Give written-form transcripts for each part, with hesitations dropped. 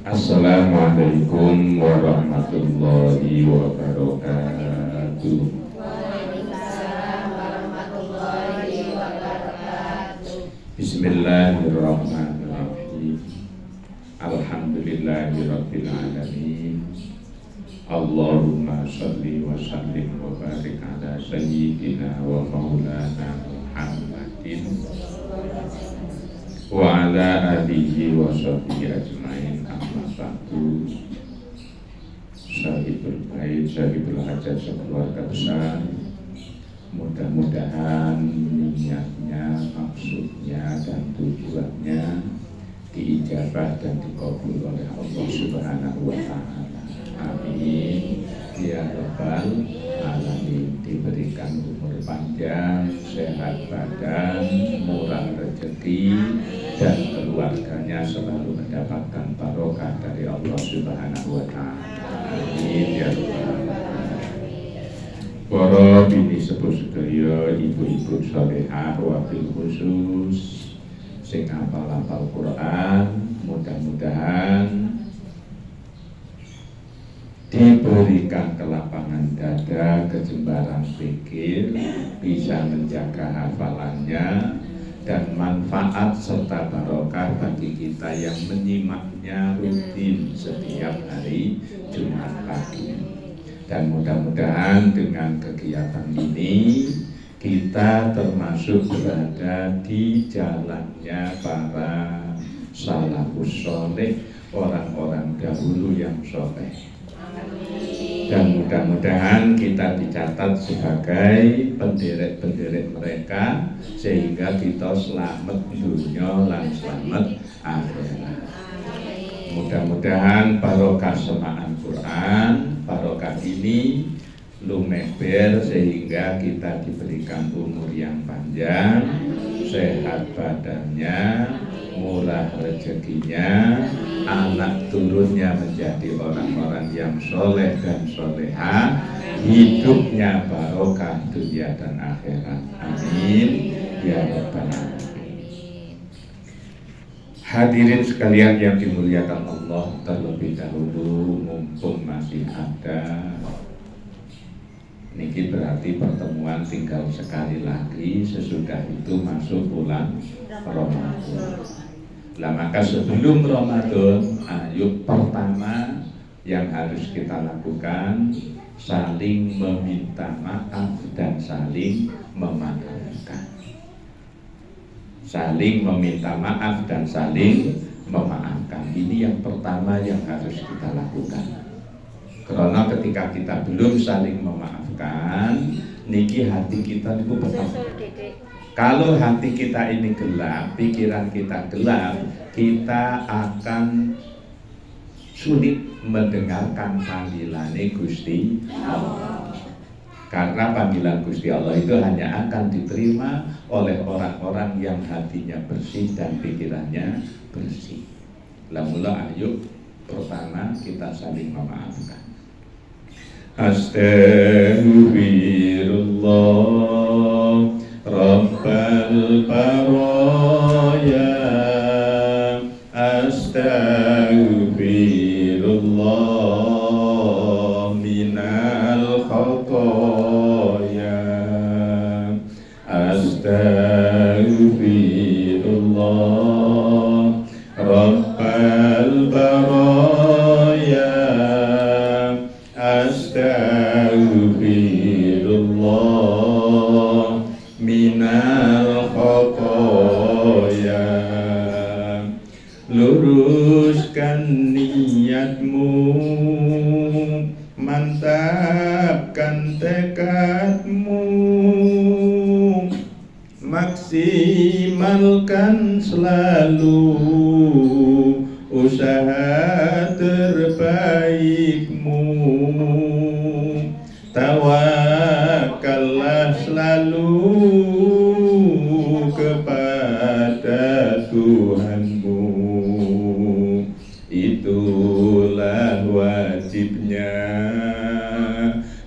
Assalamualaikum warahmatullahi wabarakatuh. Waalaikumsalam warahmatullahi wabarakatuh. Bismillahirrahmanirrahim. Alhamdulillahirabbil alamin. Allahumma shalli wa sallim wa barik ala sayyidina wa maulana Muhammadin wa ala alihi wa sahbihi ajmain. Amma ba'du. Sahibul bait, sahibul hajat sekeluarga besar, mudah-mudahan niatnya, maksudnya dan tujuannya diijabah dan dikabul oleh Allah Subhanahu wa ta'ala. Amin ya rabbal alamin. Diberikan umur panjang, sehat badan, murah rezeki, dan keluarganya selalu mendapatkan barokah dari Allah Subhanahu wa ta'ala. Amin ya rabbal alamin. Para bini sepuh sedaya, ibu-ibu salehah, wabil khusus sing hafal Quran, mudah-mudahan diberikan kelapangan dada, kejembaran pikir, bisa menjaga hafalannya, dan manfaat serta barokah bagi kita yang menyimaknya rutin setiap hari Jumat pagi. Dan mudah-mudahan dengan kegiatan ini kita termasuk berada di jalannya para salafus soleh, orang-orang dahulu yang soleh. Dan mudah-mudahan kita dicatat sebagai penderek-penderek mereka, sehingga kita selamat dunia dan selamat akhirat. Mudah-mudahan barokah semaan Quran, barokah ini lumeber sehingga kita diberikan umur yang panjang, sehat badannya, murah rezekinya, anak turunnya menjadi orang-orang yang soleh dan solehah, hidupnya barokah dunia dan akhirat. Amin ya rabbal alamin. Hadirin sekalian yang dimuliakan Allah, terlebih dahulu mumpung masih ada, niki berarti pertemuan tinggal sekali lagi, sesudah itu masuk bulan Ramadan. Lah maka sebelum Ramadan, ayo pertama yang harus kita lakukan saling meminta maaf dan saling memaafkan. Saling meminta maaf dan saling memaafkan. Ini yang pertama yang harus kita lakukan. Karena ketika kita belum saling memaafkan, niki hati kita itu betul. Kalau hati kita ini gelap, pikiran kita gelap, kita akan sulit mendengarkan panggilan Gusti Allah. Karena panggilan Gusti Allah itu hanya akan diterima oleh orang-orang yang hatinya bersih dan pikirannya bersih. Mula ayo pertama kita saling memaafkan. Astaghfirullah Rabbal baraya, astaghfirullah minal khotoya, astaghfirullah Rabbal baraya, astaghfirullah minal khotoya. Luruskan niatmu, mantapkan tekadmu, maksimalkan selalu usaha terbaikmu. Tawakallah selalu kepada Tuhanmu. Itulah wajibnya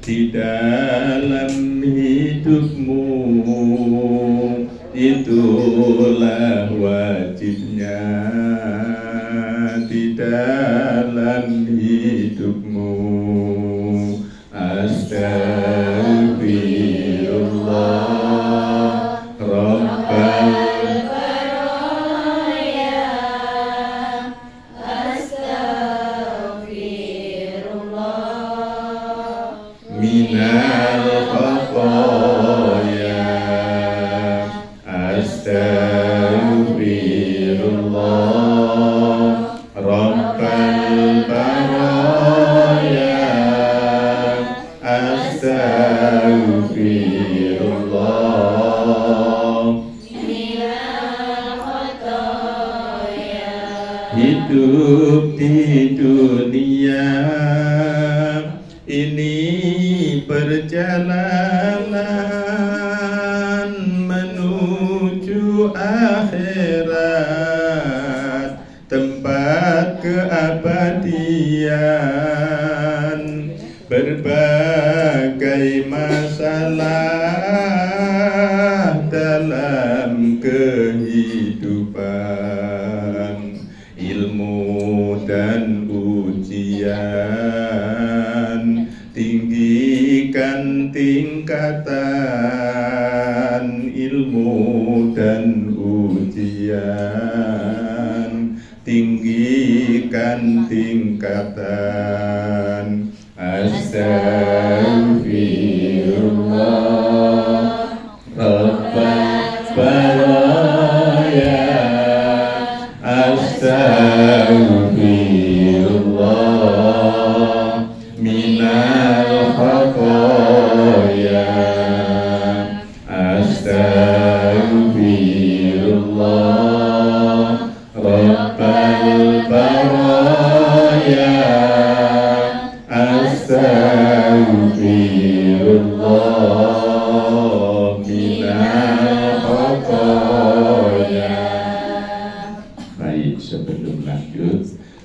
di dalam hidupmu. Itulah wajibnya di jalan hidupmu. Astagfirullah Rabbal baraya. Astagfirullah minal khataya. Astagfirullah Rabbal baraya. Astagfirullah minal khataya. hidup di dunia ini perjalanan menuju akhirat, tempat keabadian. Berbagai masalah dalam kehidupan, ilmu dan ujian, tinggikan tingkatan ilmu dan ujian, tinggikan tingkatan. Astagfirullah Rabbal baraya. Astagfirullah minal khataya. Astagfirullah Rabbal baraya. Astagfirullah minal khataya. Baik, sebelum lanjut,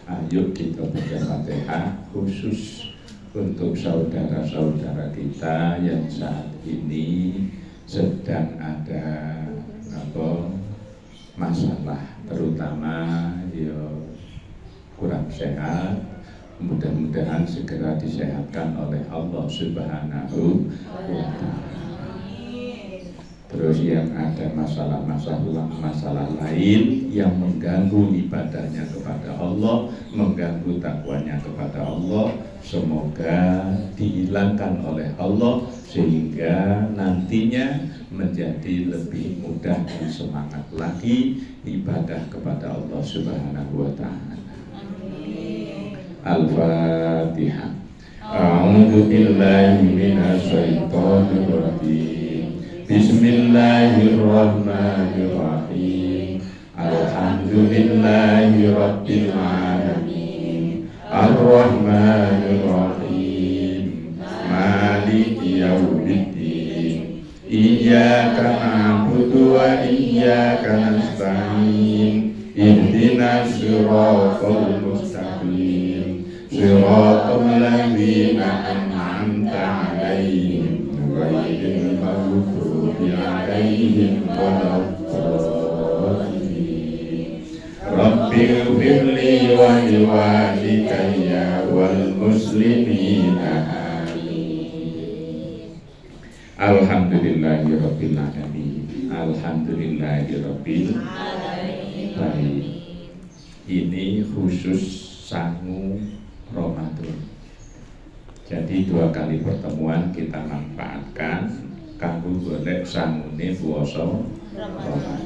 ayo kita baca Fatihah khusus untuk saudara-saudara kita yang saat ini sedang ada masalah, terutama kurang sehat. Mudah-mudahan segera disehatkan oleh Allah Subhanahu wa Ta'ala. Terus yang ada masalah lain yang mengganggu ibadahnya kepada Allah, mengganggu takwanya kepada Allah, semoga dihilangkan oleh Allah sehingga nantinya menjadi lebih mudah dan semangat lagi ibadah kepada Allah Subhanahu wa Ta'ala. Al-Fatihah. A'udzu billahi minasy syaithanir rajim. Bismillahirrahmanirrahim. Alhamdulillahi rabbil alamin. Ar-Rahmanir Rahim. Maliki yaumiddin. Iyyaka na'budu wa iyyaka nasta'in. Ihdinas siratal mustaqim. Siratal ladzina an'amta 'alaihim ghairil maghdubi 'alaihim waladdallin. Rabbighfirli wa liwalidayya wal muslimina amin. Alhamdulillahirabbil alamin. Alhamdulillahirabbil alamin. Ini khusus sangu Ramadan. Jadi 2 kali pertemuan kita manfaatkan kanggo golek sangune puasa Ramadan.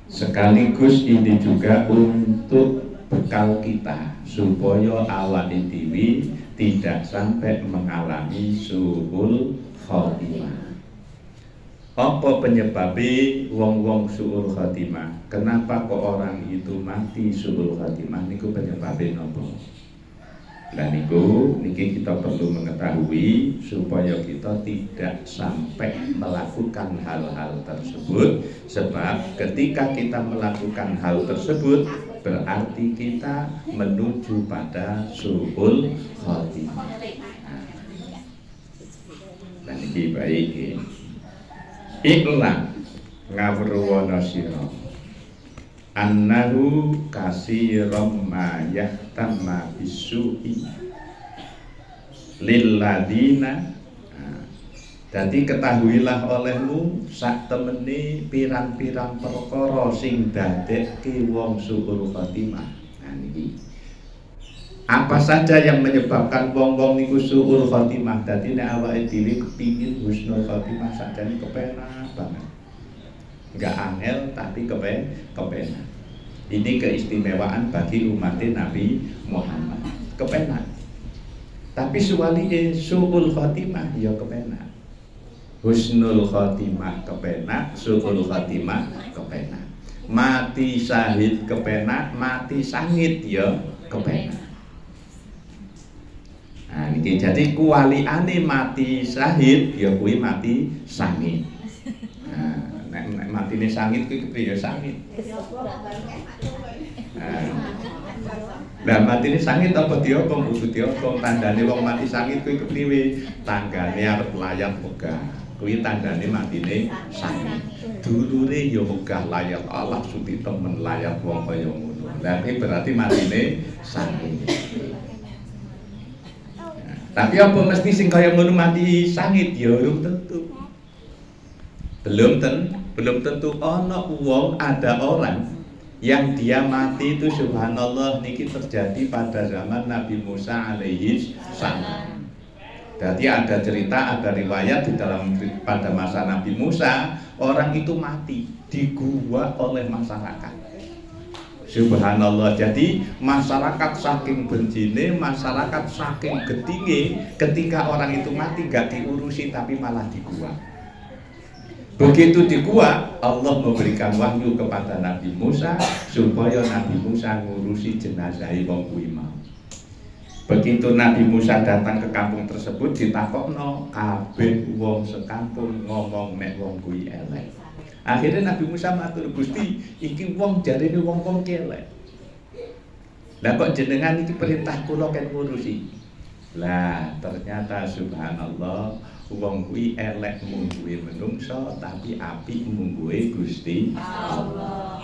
Sekaligus ini juga untuk bekal kita supaya awak dhewe tidak sampai mengalami suul khotimah. Apa penyebabnya wong-wong suul khotimah? Kenapa kok orang itu mati suul khotimah? Niku penyebabnya nopo? Dan niki kita perlu mengetahui supaya kita tidak sampai melakukan hal-hal tersebut. Sebab ketika kita melakukan hal tersebut berarti kita menuju pada suul khotimah. Dan niki baik. Iklan ngawruwana sira annahu kasiram ma yahtamma bisu'i lilladina. Jadi ketahuilah olehmu sak temeni pirang-pirang perkara sing dadekke wong suul khotimah. Nah niki. Apa saja yang menyebabkan wong-wong niku suul khotimah. Dadi nek awake dhewe kepingin husnul khotimah sakjane kepenak banget. Enggak angel tapi kepenak. Ini keistimewaan bagi umat Nabi Muhammad. Kepenak. Tapi suwalike suul khotimah ya kepenak. Husnul khotimah kepenak, suul khotimah kepenak. Mati syahid kepenak, mati sangit ya kepenak. Nah niki jadi kuwaliane mati syahid ya kuwi mati sangit. Nah nek matine sangit kuwi kepriye ya sangit. Lah matine sangit apa diopong kudu diopong. Tandane wong mati sangit kuwi kepriye? Tanggane arep layat megah. Kuwi tandane matine sangit. Dulure ya megah layat Allah suti temen layat wong kaya ngono. Lah iki berarti matine sangit. Tapi apa mesti sing kaya ngono mati sangit ya belum tentu. Belum tentu ada orang yang dia mati itu subhanallah niki terjadi pada zaman Nabi Musa alaihi salam. Jadi ada cerita, ada riwayat di dalam pada masa Nabi Musa orang itu mati di gua oleh masyarakat. Subhanallah. Jadi masyarakat saking bencine, masyarakat saking gedinge, ketika orang itu mati gak diurusi tapi malah di gua. Begitu di gua, Allah memberikan wahyu kepada Nabi Musa supaya Nabi Musa ngurusi jenazah wong kuwi mau. Begitu Nabi Musa datang ke kampung tersebut ditakokno, kabeh wong sekampung ngomong nek wong kuwi elek. Akhirnya Nabi Musa matur, Gusti, iki wong jarine wong elek. Lah kok jenengan iki perintah kula ken ngurusi. Lah ternyata subhanallah wong kuwi elek mung kuwi menungso tapi apik mung kuwi Gusti Allah.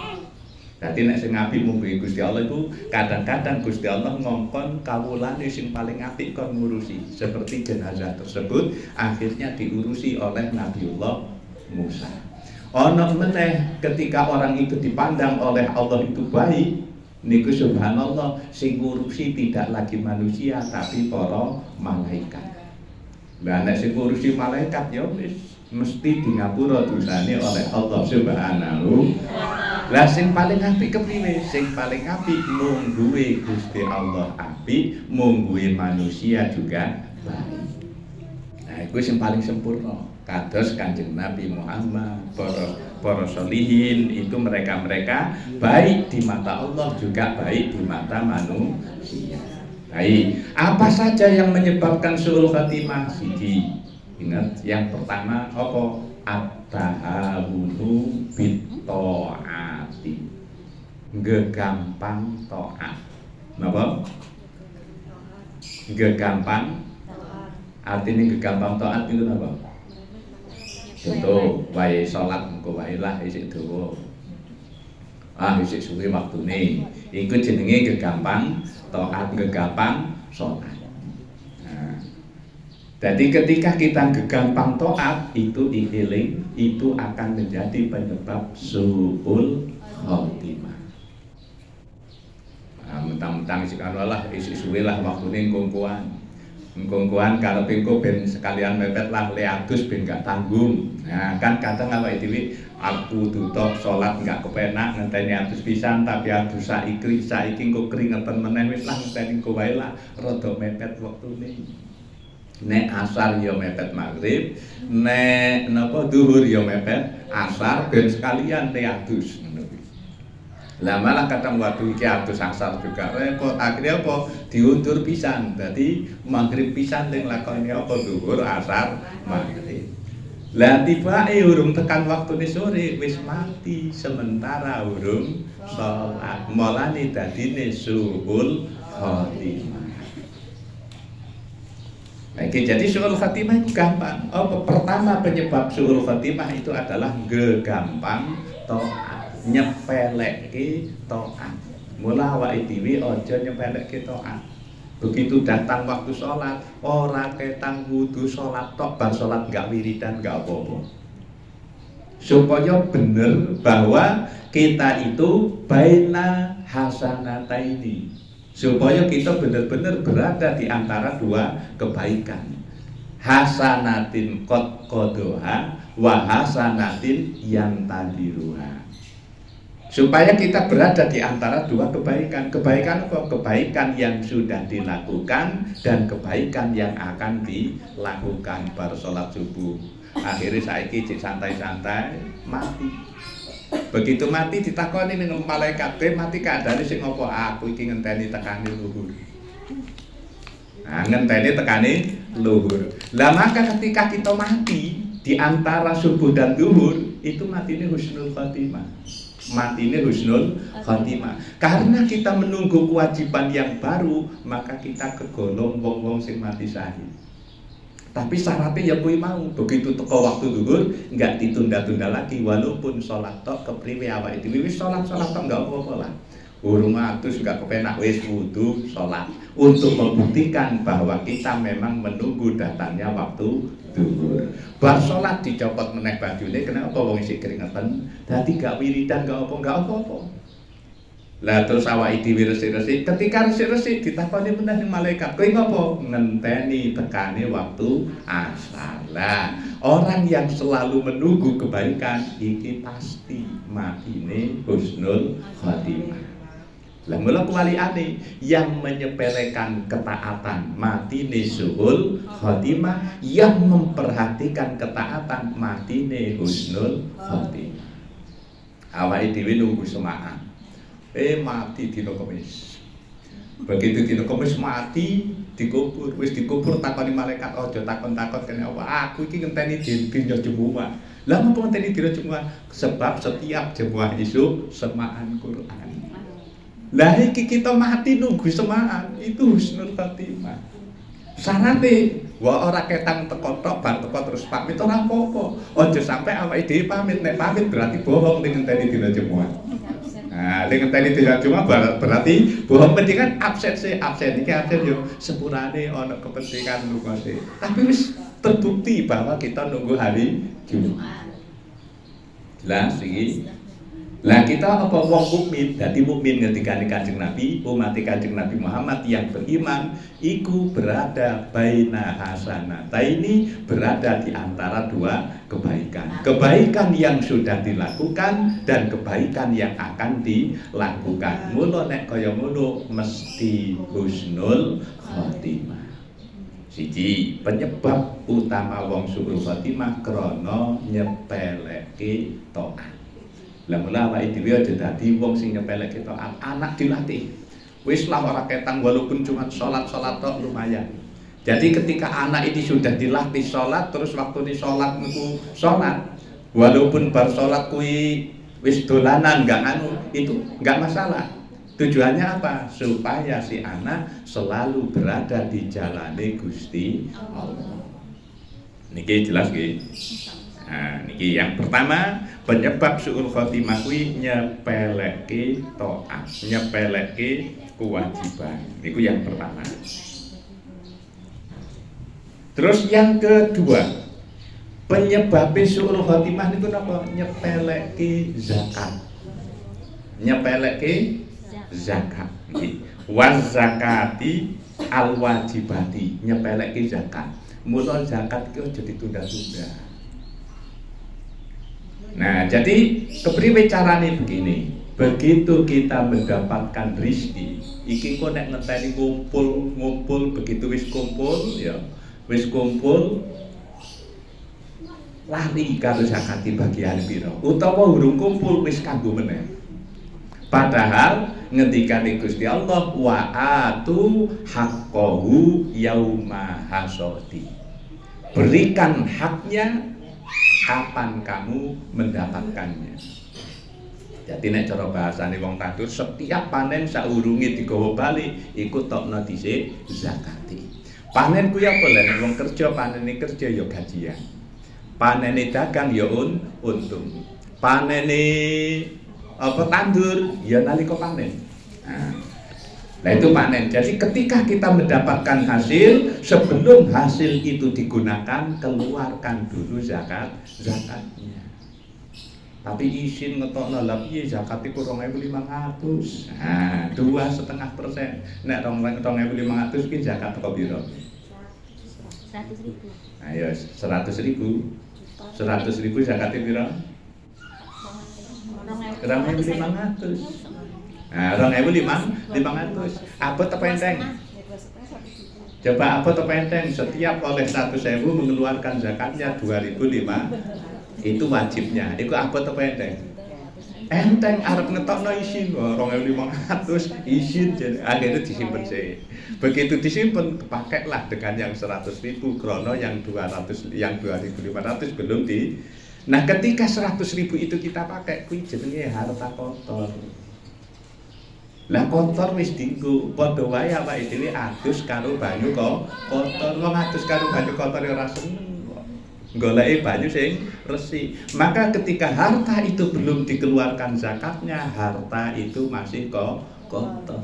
Dadi nek sing apik mung kuwi Gusti Allah itu kadang-kadang Gusti Allah ngongkon kawulane sing paling apik kon ngurusi. Seperti jenazah tersebut akhirnya diurusi oleh Nabiullah Musa. Ono meneh ketika orang itu dipandang oleh Allah itu baik, niku subhanallah sing ngurusi tidak lagi manusia tapi para malaikat. Lah nek sing ngurusi malaikat ya wis mesti di ngapura dosane oleh Allah Subhanahu. Lah sing paling apik kepriwe? Sing paling apik mung duwe Gusti Allah apik, mung duwe manusia juga baik. Nah iku sing paling sempurna. Kados Kanjeng Nabi Muhammad, para solihin itu mereka baik di mata Allah juga baik di mata manusia. Baik, apa saja yang menyebabkan suul khatimah? Siji, ingat yang pertama apa? At-tahawunu bit-ta'ati. Gegampang taat. Napa? Gegampang. Artinya gegampang taat itu apa? Contoh, wae salat engko wae lah isih dawa. Isih suwe waktune. Iku jenenge gegampang taat, gegampang salat. Nah, jadi ketika kita gegampang taat itu ihiling, itu akan menjadi penyebab suul khotimah. Nah, mentang-mentang sekarang lah isih suwe lah waktune ngkongkoan. Ngkongkoan kalau pengko ben sekalian mepet lah leatus ben gak tanggung. Nah kan kadang awake dhewe aku tutup salat gak kepenak ngenteni atus pisan tapi atus saiki engko keringetan meneh wis lah ngenteni engko wae lah rada mepet wektune. Nek asar ya mepet maghrib, nek napa zuhur ya mepet asar ben sekalian leatus. Lah malah kadang waktu iki atus asar juga repot, akhirnya apa diundur pisan. Dadi maghrib pisan ning lakoni apa zuhur asar maghrib. Lah tibake urung tekan waktune sore wis mati sementara urung salat. Mulane dadine suul khotimah. Oke, jadi suul khotimah itu gampang. Pertama penyebab suul khotimah itu adalah gegampang taat. nyepelekke taat. Mula awake dhewe aja nyepelekke taat. Begitu datang waktu sholat, ora ketang wudu sholat tok, bar sholat enggak wiridan enggak apa-apa. Supaya benar bahwa kita itu baina hasanataini, supaya kita benar-benar berada di antara dua kebaikan. Hasanatin qad qadoha wa hasanatin yantadiruha. Supaya kita berada di antara dua kebaikan. Kebaikan apa? Kebaikan yang sudah dilakukan dan kebaikan yang akan dilakukan bar sholat subuh. Akhirnya saiki cek santai-santai mati. Begitu mati ditakoni ning malaikat, mati keadaane sing apa? Aku iki ngenteni tekane luhur. Nah, ngenteni tekane luhur. Lah maka ketika kita mati di antara subuh dan zuhur, itu matine husnul khotimah. Matine husnul khotimah. Karena kita menunggu kewajiban yang baru, maka kita kegolong wong-wong sing mati syahid. Tapi syaratnya ya kuwi mau, begitu teko waktu zuhur enggak ditunda-tunda lagi, walaupun sholat tok kepriwe awake dhewe wis sholat tok enggak apa-apa lah. Urung atus enggak kepenak wis wudu sholat, untuk membuktikan bahwa kita memang menunggu datangnya waktu zuhur. Bar sholat dicopot meneh bajune, kenapa wong isih keringetan? Dadi gak wiridan gak apa-apa. Lah terus awake dhewe resik-resik, ketika resik-resik ditakoni meneh ning malaikat, kowe ngopo? Ngenteni tekane waktu asar. Lah, orang yang selalu menunggu kebaikan iki pasti matine husnul khotimah. Lah mula kewaliane yang menyepelekan ketaatan matine suhul khotimah, yang memperhatikan ketaatan matine husnul khotimah. Awake dhewe nunggu semaan. Mati dina Kamis. Begitu dina Kamis mati dikubur, wis dikubur takoni malaikat, aja takon-takon kene apa. Aku iki ngenteni dina Jumat. Lah ngopo ngenteni dina Jumat? Sebab setiap Jumat isuk semaan Quran. Lah iki kita mati nunggu semaan, itu husnul khotimah. Syaratnya wa ora ketang teko tok bar teko terus pamit ora apa-apa. Aja sampai awake dhewe pamit, nek pamit berarti bohong ning ngenteni dina Jumat. Nah, ning ngenteni dina Jumat berarti bohong, penting absen iki absen yo sepurane ana kepentingan lunga sih. Tapi wis terbukti bahwa kita nunggu hari Jumat. Lah iki lah kita apa wong mukmin, dadi mukmin ngendikane Kanjeng Nabi, umat Kanjeng Nabi Muhammad yang beriman iku berada baina hasanataini, berada di antara dua kebaikan. Kebaikan yang sudah dilakukan dan kebaikan yang akan dilakukan. Mula nek kaya ngono mesti husnul khotimah. Siji, penyebab utama wong suhul khotimah krana nyepeleke taat. Lah mula awake dhewe aja dadi wong sing nyepelekke taat. Anak dilatih. Wis lah ora ketang walaupun cuma salat tok lumayan. Jadi ketika anak ini sudah dilatih salat, terus waktu di salat niku salat. Walaupun bar salat kuwi wis dolanan enggak itu enggak masalah. Tujuannya apa? Supaya si anak selalu berada di jalane Gusti Allah. Niki jelas nggih. Nah, niki yang pertama, penyebab suul khotimah kuwi nyepeleke taat, nyepeleke kewajiban. Niku yang pertama. Terus yang kedua, penyebab suul khotimah niku napa? Nyepeleke zakat. Nyepeleke zakat. Nggih. Waz zakati al wajibati, nyepeleke zakat. Mula zakat iki aja ditunda-tunda. Nah, jadi kepriwe carane begini. Begitu kita mendapatkan rezeki, iki kok nek ngenteni ngumpul begitu wis kumpul ya, wis kumpul lari karo zakat bagian pira, utawa urung kumpul wis kanggo meneh. Padahal ngendikane Gusti Allah wa atu haqqahu yauma hasodi. Berikan haknya kapan kamu mendapatkannya. Jadi nek cara bahasane wong tandur, setiap panen saurunge digawa bali iku tokno dhisik zakati. Panen kuwi apa lho, nek wong kerja panene kerja ya gajian. Panene dagang ya untung. Panene apa tandur ya nalika panen. Nah itu panen. Jadi ketika kita mendapatkan hasil, sebelum hasil itu digunakan, keluarkan dulu zakatnya. Tapi izin ngetokno lha piye zakat iku 2.500. Nah, 2,5%. Nek 2.500 ki zakat kok piro? 100.000. Ayo 100.000. 100.000 zakatnya piro? 2.500. Nah, 2.500. Apa apa enteng? Coba apa apa enteng? Setiap oleh 100.000 mengeluarkan zakatnya 2.500. Itu wajibnya. Itu apa apa enteng? Enteng arep ngetokno isin 2.500 isin akhirnya disimpen sih. Begitu disimpen kepakailah dengan yang 100.000 krono yang 200 yang 2.500 belum di. Nah, ketika 100.000 itu kita pakai kuwi jenenge harta kotor. Lah kotor wis dienggo, padha wae awake dhewe adus karo banyu kok kotor. Wong adus karo banyu kotor ya ora seneng kok. Goleki banyu sing resik. Maka ketika harta itu belum dikeluarkan zakatnya, harta itu masih kok kotor.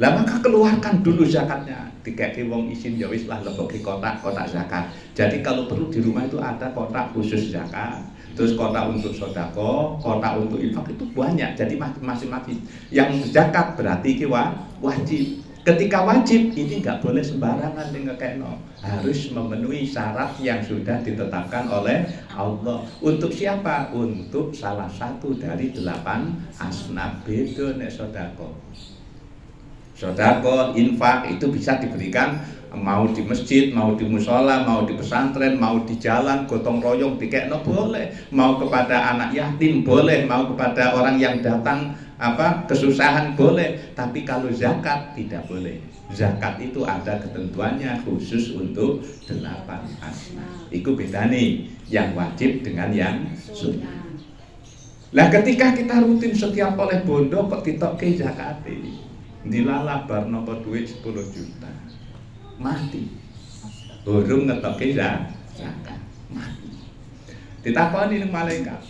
Lah maka keluarkan dulu zakatnya. Dikeki wong izin ya wis lah lebokke kotak zakat. Jadi kalau perlu di rumah itu ada kotak khusus zakat. Terus kotak untuk sodako, kotak untuk infak itu banyak. Jadi masing-masing. Yang zakat berarti iki wajib. Ketika wajib ini nggak boleh sembarangan ngekekno. Harus memenuhi syarat yang sudah ditetapkan oleh Allah. Untuk siapa? Untuk salah satu dari 8 asnaf. Beda nek sodako. Sodako, infak itu bisa diberikan mau di masjid, mau di musola, mau di pesantren, mau di jalan, gotong royong dikekno boleh, mau kepada anak yatim boleh, mau kepada orang yang datang kesusahan boleh, tapi kalau zakat tidak boleh. Zakat itu ada ketentuannya khusus untuk 8 asnaf. Itu beda nih, yang wajib dengan yang sunnah. Lah ketika kita rutin setiap oleh bondo kok ditokke zakat dilalah bar nopo duit 10 juta. Mati. Burung ngetoke zakat. Mati. Ditakoni ning malaikat.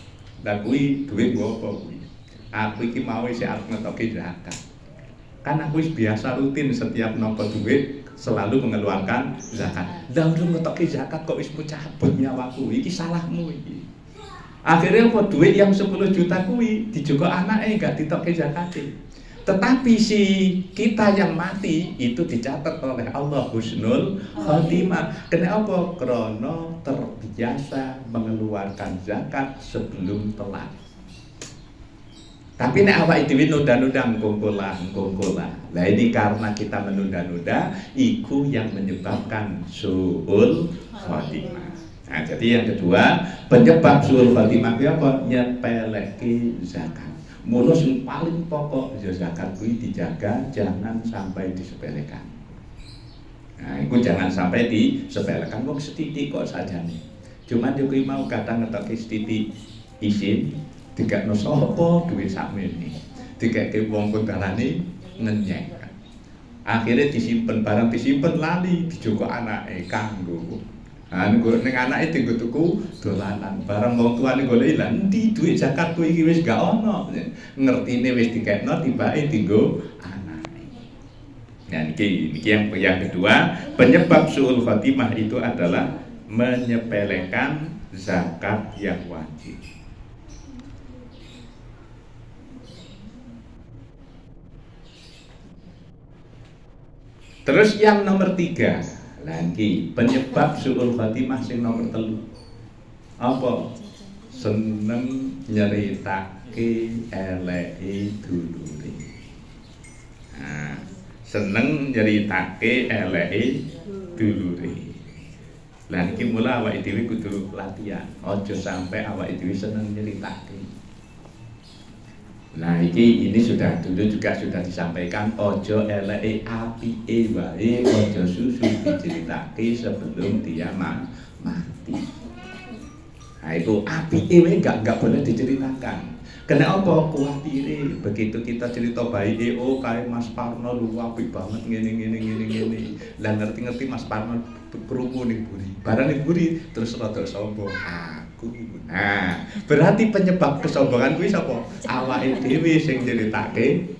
Lah kuwi dhuwit nggo apa kuwi? Aku iki mau isih arep ngetoke zakat. Kan aku wis biasa rutin setiap nampa duit selalu mengeluarkan zakat. Lah urung ngetoke zakat kok wis cabut nyawaku. Iki salahmu iki. Akhirnya apa duit yang 10 juta kuwi dijogok anake gak ditoke zakate. Tetapi si kita yang mati itu dicatat oleh Allah husnul khotimah. Kenapa? Karena terbiasa mengeluarkan zakat sebelum telat. Tapi nek awake dhewe nunda-nunda ngkongkolah. Lah ini karena kita menunda-nunda, iku yang menyebabkan suul khotimah. Nah, jadi yang kedua, penyebab suul khotimah itu apa? Nyepeleki zakat. Mula sing paling pokok ya zakat kuwi dijaga, jangan sampai disepelekan. Nah, itu jangan sampai disepelekan. Wong setitik kok sajane. Cuman yo kuwi mau kadang ngetoke setitik izin, dikekno sapa duwe sakmene. Dikeke wong kondarane ngenyek. Akhirnya disimpen, barang disimpen lali dijogok anake kanggo. Ning anake dienggo tuku dolanan. Barang wong tuane goleki lha endi duit zakatku iki wis gak ono. Ngertine wis dikekno tibake dienggo anake. Nah niki yang kedua, penyebab suul khotimah itu adalah menyepelekan zakat yang wajib. Terus yang nomor 3 lagi penyebab suul khotimah sing nomor 3 apa? Seneng nyeritake eleke dulure. Nah, seneng nyeritake eleke dulure. Lah iki mula awake dhewe kudu latihan. Aja sampai awake dhewe seneng nyeritake. Nah ini sudah dulu juga sudah disampaikan, ojo eleke apike wae, ojo susu diceritake sebelum dia mati. Nah itu apike wae enggak boleh diceritakan. Kenapa? Kuwatire begitu kita cerita baik kayak Mas Parno lu apik banget ngene. Lah ngerti-ngerti Mas Parno krungu ning buri. Barang ning buri terus rada sombong. aku. Nah, berarti penyebab kesombongan kuwi sapa? Awake dhewe sing nyeritake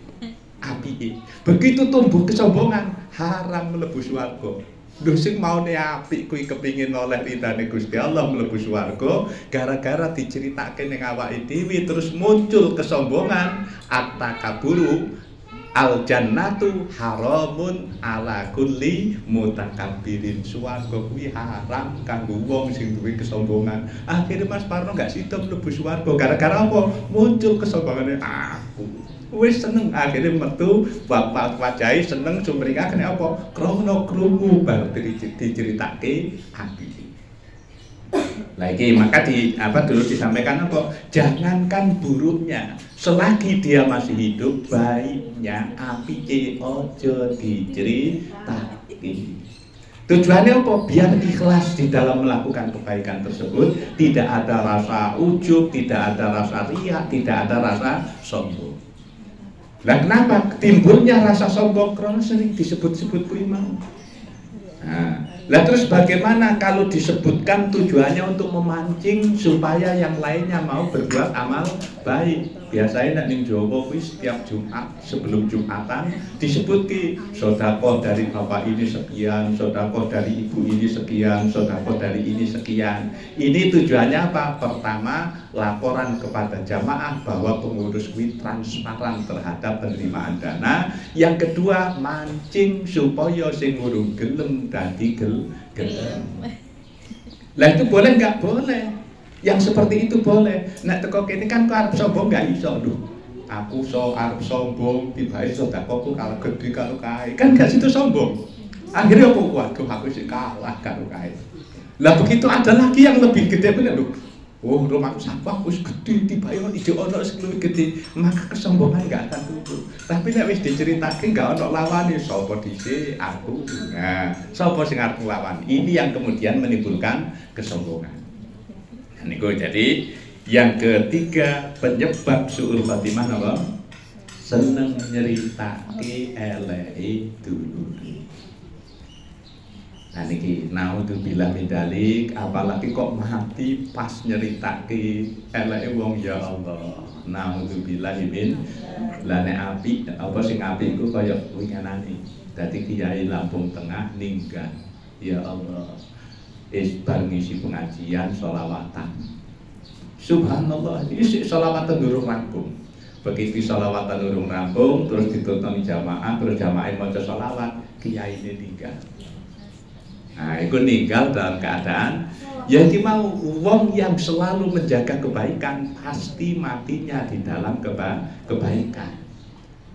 apike. Begitu tumbuh kesombongan, haram mlebu swarga. Lho sing maune apik kuwi kepingin oleh ridane Gusti Allah mlebu swarga, gara-gara diceritake ning awake dhewe terus muncul kesombongan, at-takaburu al jannatu haramun ala kulli mutakabbirin. Swarga kuwi haram kanggo wong sing duwe kesombongan. Akhire Mas Parno gak sida mlebu swarga gara-gara apa? Muncul kesombongane aku. Wis seneng akhirnya metu bapak wajahe seneng sumringah kene apa krana krungu bar diceritake apike. Lah iki maka dulu disampaikan apa? Jangankan buruknya, selagi dia masih hidup baiknya apike aja diceritake. Tujuannya apa? Biar ikhlas di dalam melakukan kebaikan tersebut, tidak ada rasa ujub, tidak ada rasa riya, tidak ada rasa sombong. Nah kenapa timbulnya rasa sombong? Karena sering disebut-sebut kuwi mau. Nah, terus bagaimana kalau disebutkan tujuannya untuk memancing supaya yang lainnya mau berbuat amal baik? Biasanya nek ning Jawa kuwi setiap Jumat sebelum Jumatan disebut ki sedekah dari bapak ini sekian, sedekah dari ibu ini sekian, sedekah dari ini sekian. Ini tujuannya apa? Pertama, laporan kepada jamaah bahwa pengurus kuwi transparan terhadap penerimaan dana. Yang kedua, mancing supaya sing urung gelem dadi gelem. Lah itu boleh nggak? Boleh. Yang seperti itu boleh. Nek teko kene kan kok arep sombong gak iso lho. Aku arep sombong tibae sedekahku kalau gede karo kae. Kan gak situ sombong. Akhirnya aku waduh aku sih kalah karo kae. Lah begitu ada lagi yang lebih gede bener lho. Oh, rumahku sampah wis gede tibae ijo ono sing luwih gede, maka kesombongan gak akan turun. Tapi nek wis diceritake gak ono lawane, sapa dhisik aku. Nah, sapa sing arep nglawan? Ini yang kemudian menimbulkan kesombongan. Niku jadi yang ketiga penyebab suul khatimah apa? Seneng nyeritake eleke dulure. Nah niki naudzubillah min dzalik, apalagi kok mati pas nyeritake eleke wong ya Allah. Naudzubillah min la nek apik apa sing apik iku kaya winganane. Dadi kiai Lampung Tengah ninggal. Ya Allah. Bar ngisi pengajian sholawatan. Subhanallah, isi sholawatan durung rampung. Begitu sholawatan durung rampung, terus ditonton jamaah, terus jamaah maca sholawat, kiai ini tinggal. Nah, itu ninggal dalam keadaan yang mau wong yang selalu menjaga kebaikan pasti matinya di dalam kebaikan.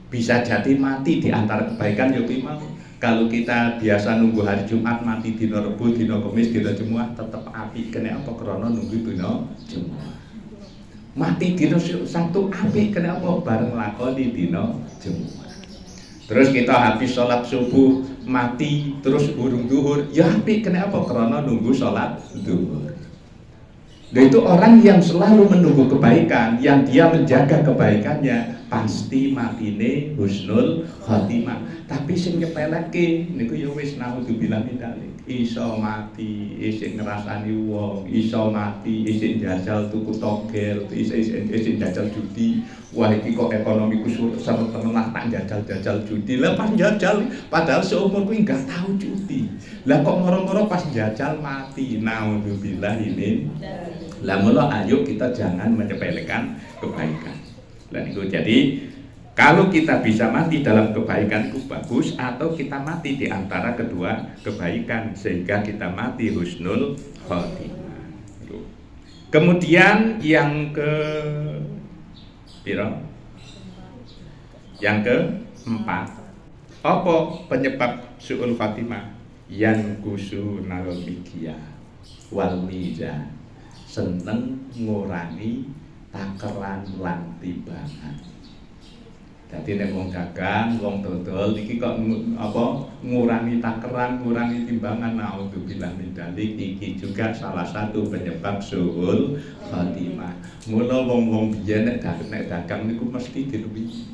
Bisa jadi mati di antara kebaikan yang mau. Kalau kita biasa nunggu hari Jumat mati dino Rebo, dino Kamis, dino Jumat tetap api kena apa krono nunggu dino Jumat. Mati dino satu api kena apa bareng lakoni dino Jumat. Terus kita habis sholat subuh mati terus burung duhur, ya api kena apa krono nunggu sholat duhur. Nah, itu orang yang selalu menunggu kebaikan, yang dia menjaga kebaikannya pasti matine husnul khotimah. Tapi sing nyepeleke niku ya wis naudzubillah min dzalik. Iso mati isih ngrasani wong, iso mati isih njajal tuku togel, isih njajal judi. Wah iki kok ekonomiku seret tenan tak njajal judi. Lah pas njajal padahal seumur kuwi enggak tahu judi. Lah kok moro-moro pas njajal mati. Naudzubillah min dzalik. Lah mula ayo kita jangan menyepelekan kebaikan. Lah niku jadi kalau kita bisa mati dalam kebaikan itu bagus, atau kita mati di antara kedua kebaikan sehingga kita mati husnul khotimah. Kemudian yang keempat, apa penyebab suul khotimah? Yang kusu nalomikya wal mizan, seneng ngurangi takeran lan timbangan. Jadi nek wong dagang, wong dodol iki kok apa ngurangi takeran, ngurangi timbangan. Naudzubillah min dzalik, iki juga salah satu penyebab suul khotimah. Mula wong-wong biyen nek dagang niku mesti diluwi.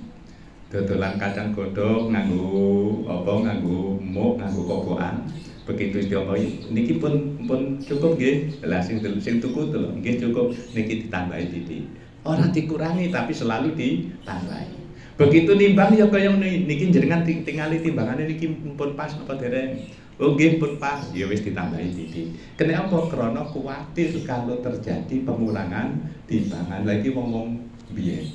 Dodolan kacang godhog nganggo apa nganggo muk, nganggo kokokan. Begitu diomongi niki pun cukup nggih. Lah sing tuku to nggih cukup niki ditambahi titik. Ora dikurangi tapi selalu ditambahi. Begitu nimbang ya kaya niki jenengan tingali timbangane niki pun pas apa dereng. Oh nggih pun pas, ya wis ditambahi titik. Kenapa? Krana kuwatir kalau terjadi pengurangan timbangan lagi wong biyen.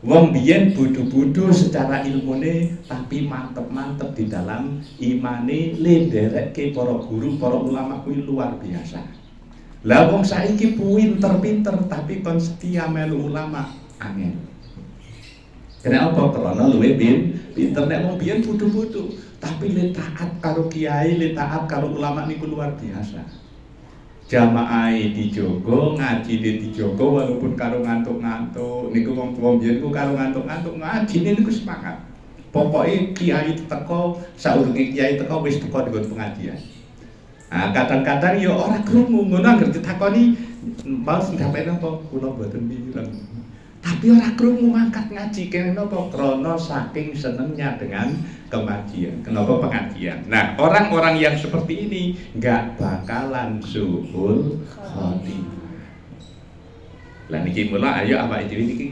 Wong biyen bodho-bodho secara ilmune tapi mantep-mantep di dalam imane ndereke para guru, para ulama kuwi luar biasa. Lah wong saiki pinter-pinter tapi kon setia melu ulama angel. Kenapa? Krana luwih pinter nek wong biyen bodho-bodho. Tapi le taat karo kiai, le taat karo ulama niku luar biasa. Jamaah dijogo, ngaji dijogo walaupun karo ngantuk-ngantuk. Niku wong tuwa biyen ku karo ngantuk-ngantuk ngajine niku semangat. Pokoke kiai teko, saurunge kiai teko wis teko nggon pengajian. Nah, kadang-kadang ya ora krungu ngono anggere ditakoni mau sampeyan apa kula mboten mireng. Tapi ora krungu mangkat ngaji kene napa krana saking senengnya dengan pengajian. Kenapa pengajian? Nah, orang-orang yang seperti ini nggak bakalan suul khotimah. Lah niki mula ayo awake dhewe niki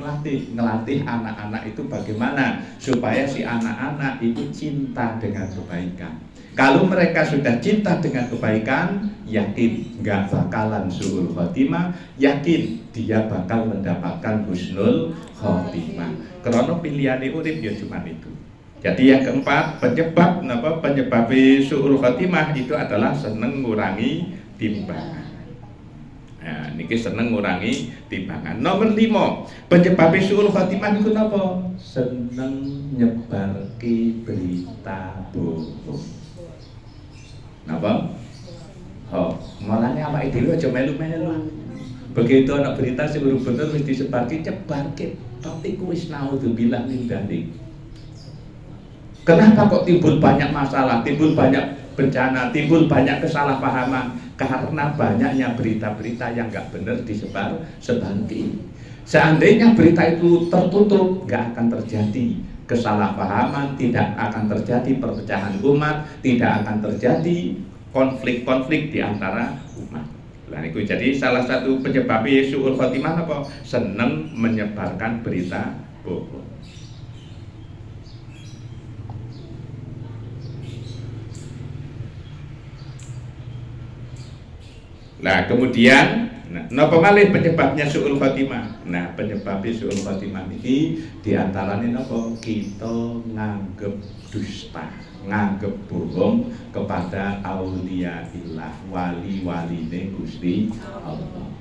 ngelatih anak-anak itu bagaimana supaya si anak-anak itu cinta dengan kebaikan. Kalau mereka sudah cinta dengan kebaikan, yakin nggak bakalan suul khotimah, yakin dia bakal mendapatkan husnul khotimah. Karena pilihannya urip ya cuma itu. Jadi yang keempat, penyebab suul khotimah itu adalah seneng ngurangi timbangan. Nah, niki seneng ngurangi timbangan. Nomor 5, penyebab suul khotimah itu apa? Seneng nyebarke berita bohong. Napa? Malahnya apa ide lu aja melu-melu. Begitu ana berita sing bener wis disebarke cebarke, tapi ku wis naudzubillah min dzalik. Kenapa kok timbul banyak masalah, timbul banyak bencana, timbul banyak kesalahpahaman? Karena banyaknya berita-berita yang nggak benar disebarke. Seandainya berita itu tertutup, nggak akan terjadi kesalahpahaman, tidak akan terjadi perpecahan umat, tidak akan terjadi konflik-konflik di antara umat. Nah, itu jadi salah satu penyebab suul khotimah apa? Seneng menyebarkan berita bohong. Nah, kemudian napa malih penyebabnya suul khotimah? Nah, penyebabnya suul khotimah ini diantaranya napa? Kita nganggep dusta, nganggep bohong kepada auliyaillah, wali-waline Gusti Allah.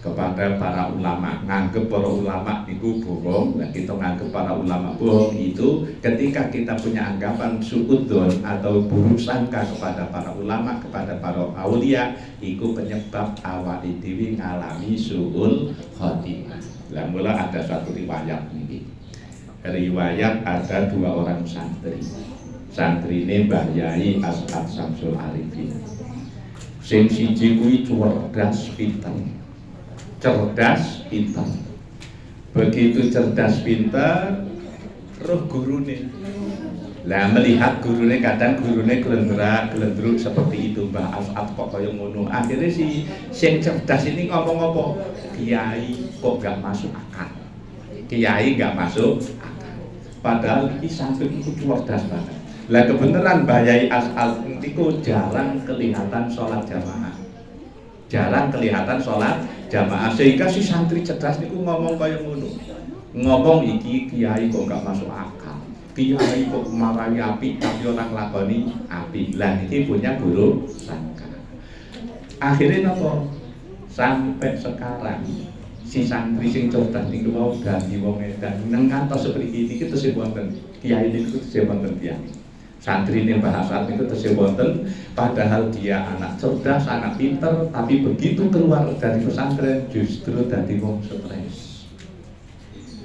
Kepada para ulama, nganggep para ulama itu bohong. Nah, kita nganggep para ulama bohong itu ketika kita punya anggapan suudzon atau buruk sangka kepada para ulama, kepada para aulia, itu penyebab awake dhewe ngalami suul khotimah. Lah mula ada satu riwayat ini. Riwayat ada 2 orang santri. Santrine Mbah Yai As'ad Samsul Arifin. Sing siji kuwi cerdas pinter. Cerdas pintar. Begitu cerdas pintar, roh gurune. Lah melihat gurune, kadang gurune glendruk seperti itu, Mbah As'ad kok kaya ngono. Akhirnya si sing cerdas ini ngomong apa? Kiai kok gak masuk akal. Kiai gak masuk akal. Padahal ini santri itu cerdas banget. Lah kebenaran Mbah Yai As'ad itu jarang kelihatan sholat jamaah. Jarang kelihatan sholat jamaah, sehingga si santri cerdas niku ngomong kaya ngono. Ngomong iki kiai kok gak masuk akal. Kiai kok marahi api tapi ora nglakoni api. Lah iki punya guru sangka. Akhirnya napa? Sampai sekarang si santri sing cerdas niku mau dadi wong edan nang kantos seperti iki tesih wonten. Kiai niku tesih wonten tiyang. Santri ini bahasa itu tersebut, padahal dia anak cerdas, anak pinter, tapi begitu keluar dari pesantren justru dadi wong stres.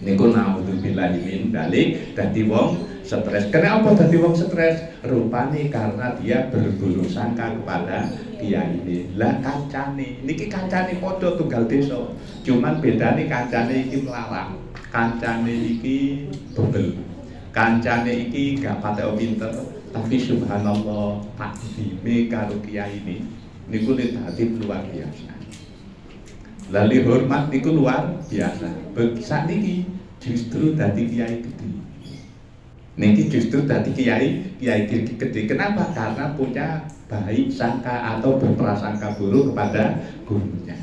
Niku naudzubillahi min dzalik, dadi wong stres. Kenapa dadi wong stres? Rupane karena dia berburuk sangka kepada kiai ini. Lah kancane, niki kancane padha tunggal desa. Cuman bedane kancane iki melarang, kancane iki bebel. Kancane iki gak patek pinter, Tapi subhanallah takdime karo kiai ini niku dadi luar biasa. Lalu hormat niku luar biasa. Saat niki justru dadi kiai gede. Niki justru dadi kiai gede. Kenapa? Karena punya baik sangka atau berprasangka buruk kepada gurunya.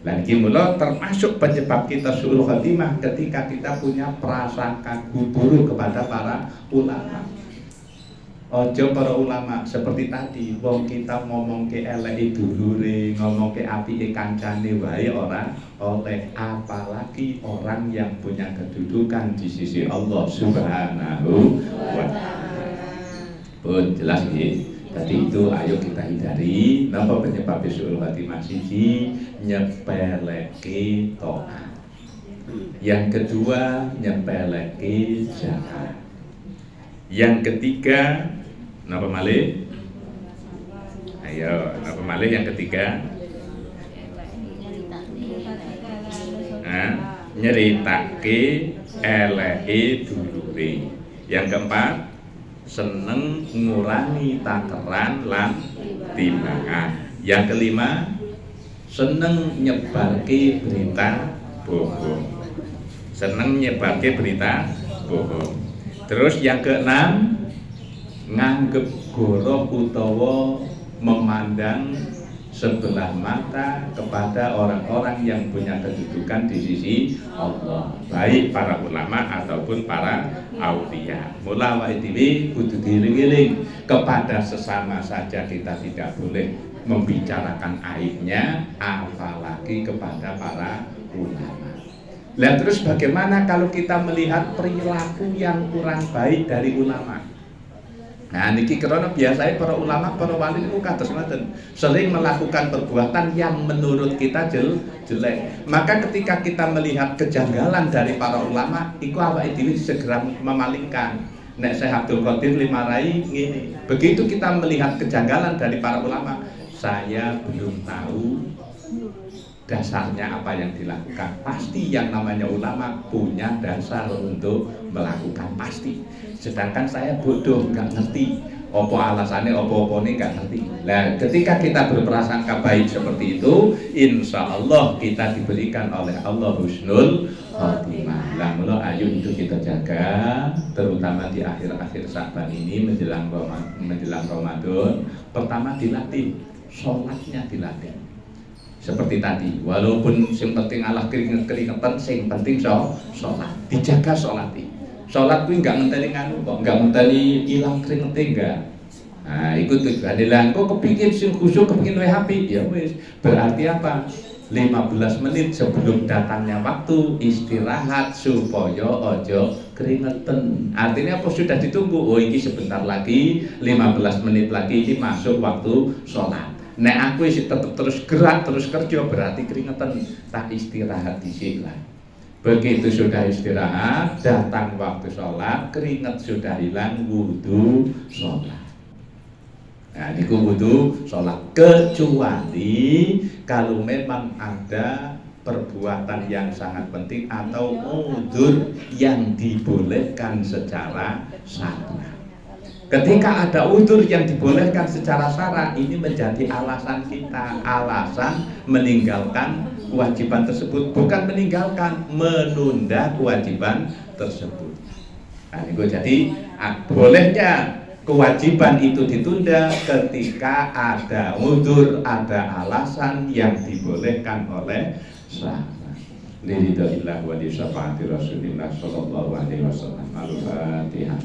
Dan mula termasuk penyebab kita su'ul khatimah ketika kita punya prasangka buruk kepada para ulama. Ojo para ulama seperti tadi, wong kita ngomong ke eleke dulure, ngomong ke apike kancane wae ora oleh, apalagi orang yang punya kedudukan di sisi Allah Subhanahu wa taala. Pun jelas nggih. Tadi itu ayo kita hindari. Napa penyebab su'ul khatimah? Siji, nyepeleke taat. Yang kedua, nyepeleke zakat. Yang ketiga, napa malih? Ayo, napa malih yang ketiga? Nyeritake eleke dulure. Yang keempat, seneng ngurangi takeran lan timbangan. Yang kelima, seneng nyebarke berita bohong. Seneng nyebarke berita bohong. Terus yang keenam, nganggep goroh utawa memandang sebelah mata kepada orang-orang yang punya kedudukan di sisi Allah, baik para ulama ataupun para aulia. Mula awake dhewe kudu dieling-eling, kepada sesama saja kita tidak boleh membicarakan aibnya, apalagi kepada para ulama. Lah terus bagaimana kalau kita melihat perilaku yang kurang baik dari ulama? Nah niki karena biasanya para ulama, para wali itu kados ngoten, sering melakukan perbuatan yang menurut kita jelek. Maka ketika kita melihat kejanggalan dari para ulama, iku awake dhewe segera memalingkan. Nek Syekh Abdul Qadir Limarai ngene. Begitu kita melihat kejanggalan dari para ulama, saya belum tahu dasarnya apa yang dilakukan. Pasti yang namanya ulama punya dasar untuk melakukan, pasti. Sedangkan saya bodoh, nggak ngerti opo alasannya, opo ini nggak ngerti. Nah, ketika kita berprasangka baik seperti itu, insya Allah kita diberikan oleh Allah husnul khotimah. Lah mula ayo itu kita jaga, terutama di akhir-akhir Sa'ban ini menjelang Ramadan. Pertama dilatih, sholatnya dilatih. Seperti tadi, walaupun yang penting Allah keringetan, yang penting sholat, dijaga sholat. Sholat itu enggak ngenteni nganu kok, enggak ngenteni ilang keringetnya enggak. Nah, itu tujuannya lah. Kok kepingin sing khusyuk, kepingin HP, ya wis. Berarti apa? 15 menit sebelum datangnya waktu istirahat supaya ojo keringetan. Artinya apa? Sudah ditunggu. Oh, ini sebentar lagi, 15 menit lagi ini masuk waktu sholat. Nek aku isi tetap terus gerak, terus kerja, berarti keringetan. Tak istirahat dhisik lah. Begitu sudah istirahat, datang waktu sholat, keringat sudah hilang, wudu sholat. Nah, ini wudu sholat. Kecuali kalau memang ada perbuatan yang sangat penting atau udzur yang dibolehkan secara syar'i. Ketika ada udzur yang dibolehkan secara syar'i, ini menjadi alasan kita, alasan meninggalkan kewajiban tersebut, bukan meninggalkan, menunda kewajiban tersebut. Nah, itu jadi bolehnya kewajiban itu ditunda ketika ada udzur, ada alasan yang dibolehkan oleh syara. Lillahi wa li syafaati Rasulillah sallallahu alaihi wasallam. Al-Fatihah.